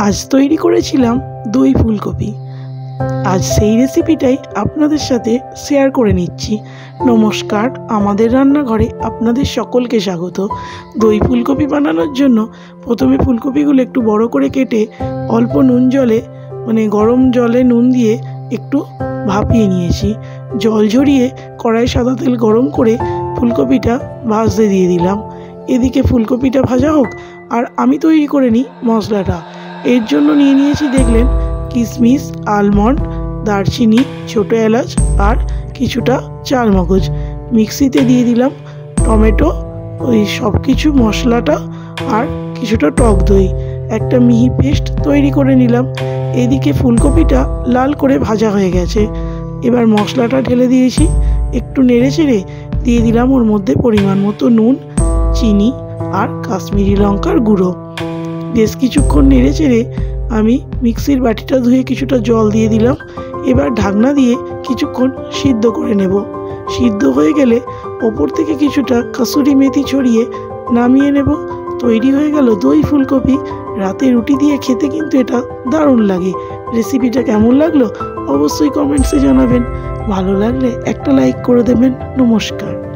আজ তৈরি করেছিলাম দই ফুলকপি। আজ সেই রেসিপিটাই আপনাদের সাথে শেয়ার করে নিচ্ছি। নমস্কার, আমাদের রান্নাঘরে আপনাদের সকলকে স্বাগত। দই ফুলকপি বানানোর জন্য প্রথমে ফুলকপিগুলো একটু বড় করে কেটে অল্প নুন জলে গরম জলে নুন দিয়ে একটু ভাপিয়ে নিয়েছি। জল ঝরিয়ে কড়াই সাদা তেল গরম করে ফুলকপিটা ভাজতে দিয়ে দিলাম। এদিকে ফুলকপিটা ভাজা হোক আর আমি তৈরি করে নিই মশলাটা। এর জন্য নিয়ে নিয়েছি দেখলেন কিশমিশ, আলমন্ড, দারচিনি, ছোটো এলাচ আর কিছুটা চালমগজ। মিক্সিতে দিয়ে দিলাম টমেটো, ওই সব কিছু মশলাটা আর কিছুটা টক দই, একটা মিহি পেস্ট তৈরি করে নিলাম। এদিকে ফুলকপিটা লাল করে ভাজা হয়ে গেছে। এবার মশলাটা ঢেলে দিয়েছি, একটু নেড়ে চেড়ে দিয়ে দিলাম ওর মধ্যে পরিমাণ মতো নুন, চিনি আর কাশ্মীরি লঙ্কার গুঁড়ো। বেশ কিছুক্ষণ নেড়ে চেড়ে আমি মিক্সির বাটিটা ধুয়ে কিছুটা জল দিয়ে দিলাম। এবার ঢাকনা দিয়ে কিছুক্ষণ সিদ্ধ করে নেব। সিদ্ধ হয়ে গেলে ওপর থেকে কিছুটা কাসুরি মেথি ছড়িয়ে নামিয়ে নেব। তৈরি হয়ে গেল দই ফুলকপি। রাতে রুটি দিয়ে খেতে কিন্তু এটা দারুণ লাগে। রেসিপিটা কেমন লাগলো অবশ্যই কমেন্টসে জানাবেন। ভালো লাগলে একটা লাইক করে দেবেন। নমস্কার।